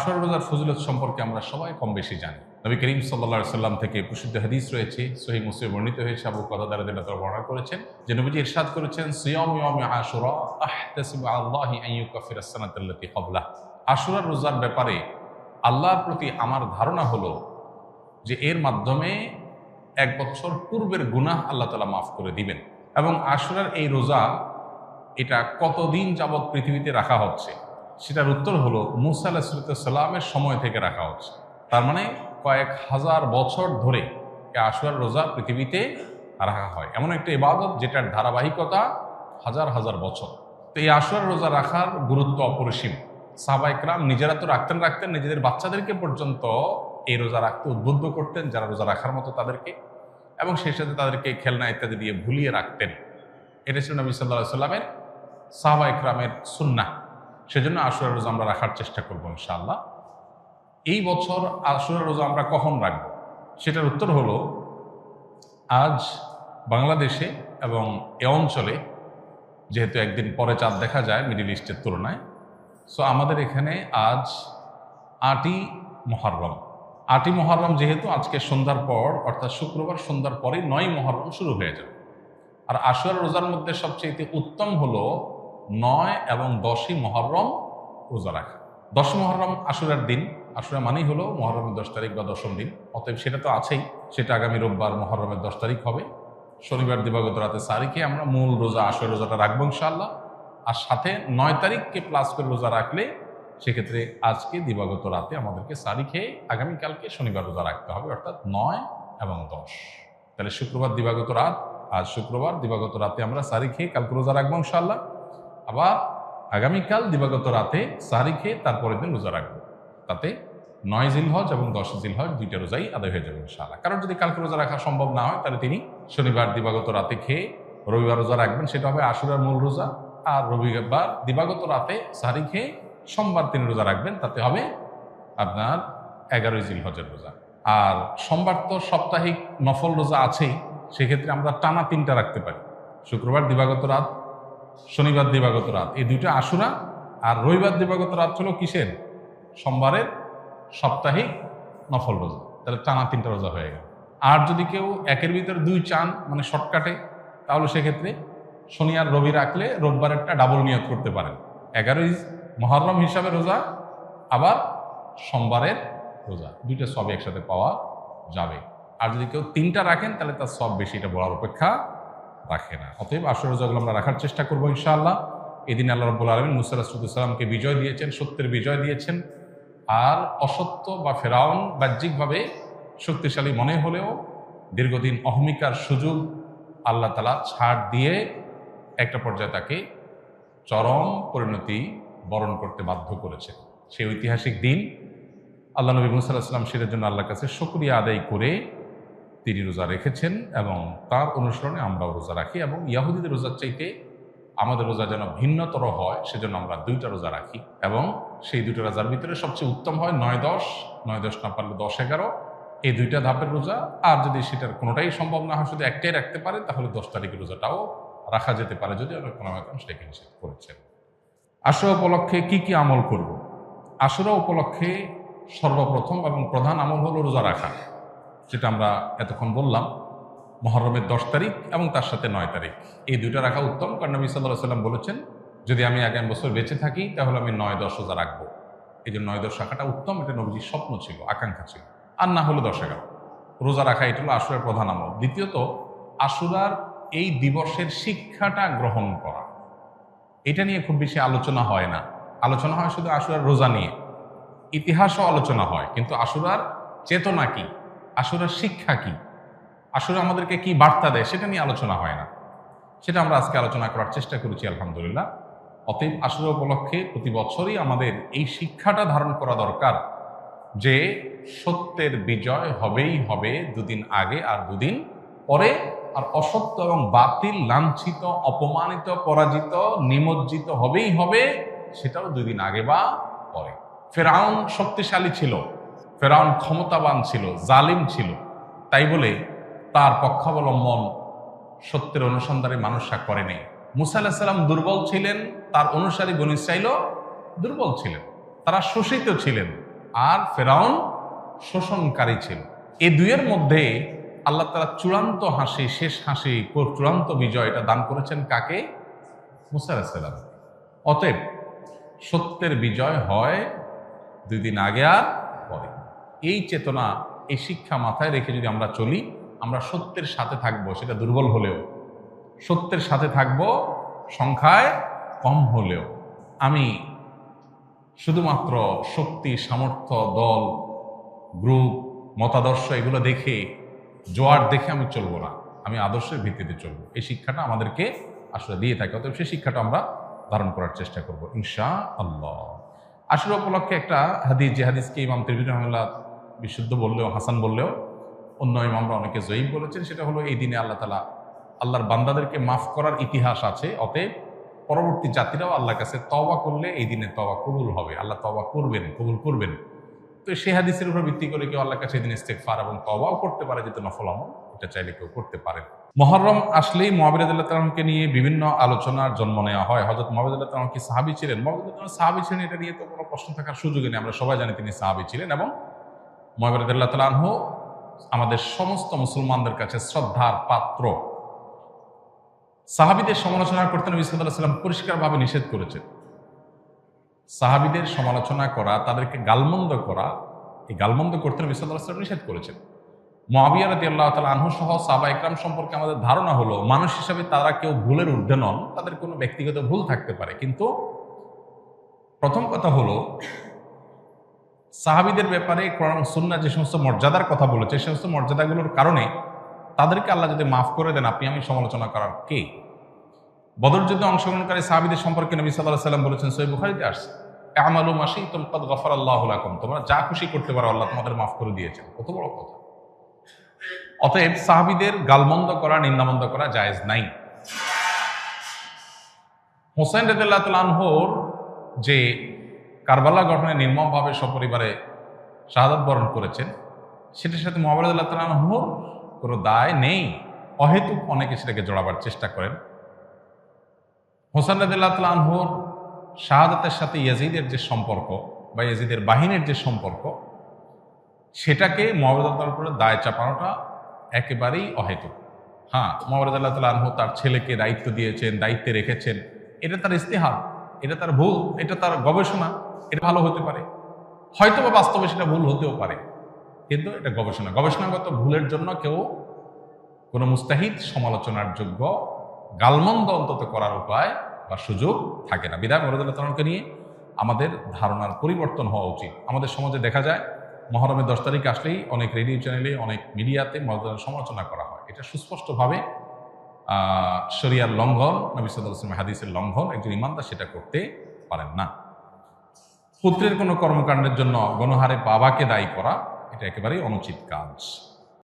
আশুরা রোজার ফজিলত সম্পর্কে আমরা সবাই কম বেশি জানি। নবী করিম সাল্লাল্লাহু আলাইহি সাল্লাম থেকে প্রসিদ্ধ হাদিস রয়েছে, সহিহ মুসলিমে বর্ণিত হয়েছে, আবু কাতাদা রাদিয়াল্লাহু তাআলা বর্ণনা করেছেন যে নবীজি ইরশাদ করেছেন, সিয়ামু ইয়াউমি আশুরা আহতাসিবু আলাল্লাহি আন ইউকাফিরা আস-সানাতাল্লাতী ক্বাবলাহ। আশুরা রোজার ব্যাপারে আল্লাহর প্রতি আমার ধারণা হলো যে এর মাধ্যমে 1 বছর পূর্বের গুনাহ আল্লাহ তাআলা মাফ করে দিবেন। এবং আশুরার এই রোজা এটা কতদিন যাবৎ পৃথিবীতে রাখা হচ্ছে সেটার উত্তর হলো মুসা আলাইহিস সালামের সময় থেকে রাখা হচ্ছে। তার মানে কয়েক হাজার বছর ধরে এই আশুরার রোজা পৃথিবীতে রাখা হয়, এমন একটা ইবাদত যেটার ধারাবাহিকতা হাজার হাজার বছর। তো এই আশুরার রোজা রাখার গুরুত্ব অপরিসীম। সাহাবায়ে কেরাম নিজেরা তো রাখতেন, নিজেদের বাচ্চাদেরকে পর্যন্ত এই রোজা রাখতে উদ্বুদ্ধ করতেন যারা রোজা রাখার মতো তাদেরকে, এবং সেই সাথে তাদেরকে খেলনা ইত্যাদি দিয়ে ভুলিয়ে রাখতেন। এটা ছিল নবী সাল্লাল্লাহু আলাইহি সাল্লামের সাহাবায়ে কেরামের সুন্নাহ। সেজন্য আশুরা রোজা আমরা রাখার চেষ্টা করবো ইনশাআল্লাহ। এই বছর আশুরা রোজা আমরা কখন রাখবো সেটার উত্তর হলো, আজ বাংলাদেশে এবং এ অঞ্চলে যেহেতু একদিন পরে চাঁদ দেখা যায় মিডিল ইস্টের তুলনায়, সো আমাদের এখানে আজ 8ই মুহররম। 8ই মুহররম যেহেতু আজকে সন্ধ্যার পর অর্থাৎ শুক্রবার সন্ধ্যার পরে 9ই মুহররম শুরু হয়ে যাবে। আর আশুরা রোজার মধ্যে সবচেয়ে উত্তম হলো 9 এবং 10ই মুহররম রোজা রাখা। 10 মুহররম আশুরার দিন, আশুরা মানেই হলো মুহররমের 10 তারিখ বা 10ম দিন, অতএব সেটা তো আছেই। সেটা আগামী রোববার মুহররমের 10 তারিখ হবে। শনিবার দিবাগত রাতে সারিকে আমরা মূল রোজা আশুরা রোজাটা রাখবো ইনশাআল্লাহ। আর সাথে 9 তারিখকে প্লাস করে রোজা রাখলে সেক্ষেত্রে আজকে দিবাগত রাতে আমাদেরকে সারি খেয়ে আগামীকালকে শনিবার রোজা রাখতে হবে, অর্থাৎ 9 এবং 10। তাহলে শুক্রবার দিবাগত রাত, আজ শুক্রবার দিবাগত রাতে আমরা সারি খেয়ে কালকে রোজা রাখবো ইনশাআল্লাহ। আবার আগামীকাল দিবাগত রাতে সারি খেয়ে তারপরের দিন রোজা রাখবো। তাতে 9 জিলহজ এবং 10 জিলহজ দুইটা রোজাই আদায় হয়ে যাবে ইনশাআল্লাহ। কারণ যদি কালকে রোজা রাখা সম্ভব না হয় তাহলে তিনি শনিবার দিবাগত রাতে খেয়ে রবিবার রোজা রাখবেন, সেটা হবে আশুরার মূল রোজা। আর রবিবার দিবাগত রাতে সারি খেয়ে সোমবার তিনি রোজা রাখবেন, তাতে হবে আপনার 11 জিলহজের রোজা। আর সোমবার তো সাপ্তাহিক নফল রোজা আছেই, সেক্ষেত্রে আমরা টানা 3টা রাখতে পারি। শুক্রবার দিবাগত রাত, শনিবার দিবাগত রাত, এই দুইটা আশুরা। আর রবিবার দিবাগত রাত হলো কিসের? সোমবারের সাপ্তাহিক নফল রোজা। তাহলে টানা 3টা রোজা হয়ে গেল। আর যদি কেউ একের ভিতরে 2 চান, মানে শর্টকাটে, তাহলে সেক্ষেত্রে শনি আর রবি রাখলে রোববারেরটা ডাবল নিয়ত করতে পারেন। 11ই মুহররম হিসাবে রোজা, আবার সোমবারের রোজা, দুইটা সব একসাথে পাওয়া যাবে। আর যদি কেউ 3টা রাখেন তাহলে তার সব বেশি, এটা বলার অপেক্ষা রাখে না। অতএব আশুরা রোজাগুলো আমরা রাখার চেষ্টা করবো ইনশাআল্লাহ। এদিন আল্লাহ রাব্বুল আলামিন মুসা আলাইহিস সালামকে বিজয় দিয়েছেন, সত্যের বিজয় দিয়েছেন। আর অসত্য বা ফেরাউন বাহ্যিকভাবে শক্তিশালী মনে হলেও দীর্ঘদিন অহমিকার সুযোগ আল্লাহ তাআলা ছাড় দিয়ে একটা পর্যায়ে তাকে চরম পরিণতি বরণ করতে বাধ্য করেছেন। সেই ঐতিহাসিক দিন আল্লাহ নবী মুসা আলাইহিস সালাম সেটার জন্য আল্লাহর কাছে শুকরিয়া আদায় করে তিনি রোজা রেখেছেন, এবং তার অনুসরণে আমরাও রোজা রাখি। এবং ইয়াহুদীদের রোজার চাইতে আমাদের রোজা যেন ভিন্নতর হয় সেজন্য আমরা 2টা রোজা রাখি, এবং সেই 2টা রোজার ভিতরে সবচেয়ে উত্তম হয় 9-10, 9-10 না পারলে 10-11, এই 2টা ধাপের রোজা। আর যদি সেটার কোনোটাই সম্ভব না হয়, শুধু একটাই রাখতে পারে, তাহলে 10 তারিখের রোজাটাও রাখা যেতে পারে, যদি অনেক কোনোরকম সেটাকে নিষেধ করেছেন। আশুরা উপলক্ষে কি কি আমল করব? আশুরা উপলক্ষে সর্বপ্রথম এবং প্রধান আমল হলো রোজা রাখা, যেটা আমরা এতক্ষণ বললাম। মুহররমের 10 তারিখ এবং তার সাথে 9 তারিখ, এই 2টা রাখা উত্তম। কারণ নবী সাল্লাল্লাহু আলাইহি ওয়াসাল্লাম বলেছেন, যদি আমি আগামী বছর বেঁচে থাকি তাহলে আমি 9-10 রোজা রাখবো। এই যে 9-10 রাখাটা উত্তম, এটা নবীজির স্বপ্ন ছিল, আকাঙ্ক্ষা ছিল। আর না হলো 10-11 রোজা রাখা, এটা হলো আশুরার প্রধান আমল। দ্বিতীয়ত, আশুরার এই দিবসের শিক্ষাটা গ্রহণ করা, এটা নিয়ে খুব বেশি আলোচনা হয় না। আলোচনা হয় শুধু আশুরার রোজা নিয়ে, ইতিহাসও আলোচনা হয়, কিন্তু আশুরার চেতনা কি, আশুরার শিক্ষা কি, আশুরা আমাদেরকে কি বার্তা দেয়, সেটা নিয়ে আলোচনা হয় না। সেটা আমরা আজকে আলোচনা করার চেষ্টা করেছি আলহামদুলিল্লাহ। অতএব আশুরা উপলক্ষে প্রতি বছরই আমাদের এই শিক্ষাটা ধারণ করা দরকার যে সত্যের বিজয় হবেই হবে 2 দিন আগে আর 2 দিন পরে। আর অসত্য এবং বাতিল লাঞ্ছিত, অপমানিত, পরাজিত, নিমজ্জিত হবেই হবে, সেটাও 2 দিন আগে বা পরে। ফেরাউন শক্তিশালী ছিল, ফেরাউন ক্ষমতাবান ছিল, জালিম ছিল, তাই বলে তার পক্ষাবলম্বন সত্যের অনুসন্ধানে মানুষরা করেনি। মুসা আলাইহিস সালাম দুর্বল ছিলেন, তার অনুসারী বনী ইসরাঈলও দুর্বল ছিলেন, তারা শোষিত ছিলেন, আর ফেরাউন শোষণকারী ছিল। এই দুইয়ের মধ্যে আল্লাহ তাআলা চূড়ান্ত হাসি, শেষ হাসি, চূড়ান্ত বিজয় এটা দান করেছেন কাকে? মুসা আলাইহিস সালাম। অতএব সত্যের বিজয় হয় 2 দিন আগে আর পরে। এই চেতনা, এই শিক্ষা মাথায় রেখে যদি আমরা চলি, আমরা সত্যের সাথে থাকবো, সেটা দুর্বল হলেও সত্যের সাথে থাকবো, সংখ্যায় কম হলেও। আমি শুধুমাত্র শক্তি, সামর্থ্য, দল, গ্রুপ, মতাদর্শ এগুলো দেখে, জোয়ার দেখে আমি চলবো না, আমি আদর্শের ভিত্তিতে চলবো। এই শিক্ষাটা আমাদেরকে আসলে দিয়ে থাকে। অতএব সেই শিক্ষাটা আমরা ধারণ করার চেষ্টা করব ইনশাআল্লাহ। আশুরা উপলক্ষে একটা হাদিস, যে হাদিসকে ইমাম তিরমিজি রাহিমাহুল্লাহ বিশুদ্ধ বললেও, হাসান বললেও, অন্য ইমামরা অনেকে জয়ীফ বলেছেন। সেটা হলো এই দিনে আল্লাহ তাআলা আল্লাহর বান্দাদেরকে মাফ করার ইতিহাস আছে। অতএব পরবর্তী জাতিরাও আল্লাহর কাছে তওবা করলে এই দিনে তওবা কবুল হবে, আল্লাহ তওবা করবেন, কবুল করবেন। তো সেই হাদিসের উপর ভিত্তি করে কেউ আল্লাহর কাছে এই দিন ইস্তেগফার এবং তওবাও করতে পারে, যেহেতু নফল আমল, এটা চাইলে কেউ করতে পারেন। মুহররম আসলেই মুআবিয়া রাদিয়াল্লাহু তাআলা আনহুকে নিয়ে বিভিন্ন আলোচনার জন্ম নেওয়া হয়। হযরত মুআবিয়া রাদিয়াল্লাহু তাআলা কি সাহাবী ছিলেন? মুআবিয়া রাদিয়াল্লাহু তাআলা সাহাবী ছিলেন, এটা নিয়ে তো কোনো প্রশ্ন থাকার সুযোগই নেই। আমরা সবাই জানি তিনি সাহাবী ছিলেন এবং মুআবিয়া রাদিয়াল্লাহু তাআলা আনহু আমাদের সমস্ত মুসলমানদের কাছে শ্রদ্ধার পাত্র। সাহাবীদের সমালোচনা করতে নবী সাল্লাল্লাহু আলাইহি ওয়াসাল্লাম পরিষ্কারভাবে নিষেধ করেছেন। সাহাবীদের সমালোচনা করা, তাদেরকে গালমন্দ করা, এই গালমন্দ করতে নবী সাল্লাল্লাহু আলাইহি ওয়াসাল্লাম নিষেধ করেছেন। মুআবিয়া রাদিয়াল্লাহু তাআলা আনহু সহ সাহাবা ইকরাম সম্পর্কে আমাদের ধারণা হলো, মানুষ হিসেবে তারা কেউ ভুলের ঊর্ধ্বে নন, তাদের কোনো ব্যক্তিগত ভুল থাকতে পারে। কিন্তু প্রথম কথা হলো, সাহাবীদের ব্যাপারে কোরআন সুন্নাহ যে সমস্ত মর্যাদার কথা বলেছে, সেই সমস্ত মর্যাদাগুলোর কারণে তাদেরকে আল্লাহ যদি মাফ করে দেন, আপনি আমি সমালোচনা করার কে? বদর যুদ্ধে অংশগ্রহণকারী সাহাবীদের সম্পর্কে নবী সাল্লাল্লাহু আলাইহি ওয়াসাল্লাম বলেছেন, সহিহ বুখারীতে আসছে, আমালু মা শি'তুম কাদ গাফারাল্লাহু লাকুম, তোমরা যা খুশি করতে পারো, আল্লাহ তোমাদের মাফ করে দিয়েছেন। কত বড় কথা! অতএব সাহাবীদের গালমন্দ করা, নিন্দামন্দ করা জায়েজ নাই। হোসেন রাদিয়াল্লাহু তাআলা আনহুর যে কারবালা গঠনে নির্মমভাবে সপরিবারে শাহাদাত বরণ করেছেন, সেটার সাথে মুআবিয়া রাদিয়াল্লাহু তাআলা আনহুর কোনো দায় নেই। অহেতুক অনেকে সেটাকে জড়াবার চেষ্টা করেন। হোসেন রাদিয়াল্লাহু তাআলা আনহুর শাহাদাতের সাথে ইয়াজিদের যে সম্পর্ক বা ইয়াজিদের বাহিনীর যে সম্পর্ক, সেটাকে মুআবিয়া রাদিয়াল্লাহু তাআলার উপরে দায় চাপানোটা একেবারেই অহেতুক। হ্যাঁ, মুআবিয়া রাদিয়াল্লাহু তাআলা আনহু তার ছেলেকে দায়িত্ব দিয়েছেন, দায়িত্বে রেখেছেন, এটা তার ইজতিহাদ, এটা তার ভুল, এটা তার গবেষণা, এটা ভালো হতে পারে, হয়তো বা বাস্তবে সেটা ভুল হতেও পারে, কিন্তু এটা গবেষণা। গবেষণাগত ভুলের জন্য কেউ কোনো মুস্তাহিদ সমালোচনার যোগ্য, গালমন্দ অন্তত করার উপায় বা সুযোগ থাকে না। বিধায় মুআবিয়া রাদিয়াল্লাহু তাআলাকে নিয়ে আমাদের ধারণার পরিবর্তন হওয়া উচিত। আমাদের সমাজে দেখা যায় মুহররমের 10 তারিখ আসলেই অনেক রেডিও চ্যানেলে, অনেক মিডিয়াতে মুআবিয়ার সমালোচনা করা হয়। এটা সুস্পষ্টভাবে শরিয়ার লঙ্ঘন, নবী সাল্লাল্লাহু আলাইহি ওয়াসাল্লামের হাদিসের লঙ্ঘন। একজন ইমানদার সেটা করতে পারেন না। পুত্রের কোনো কর্মকাণ্ডের জন্য গণহারে বাবাকে দায়ী করা, এটা একেবারেই অনুচিত কাজ।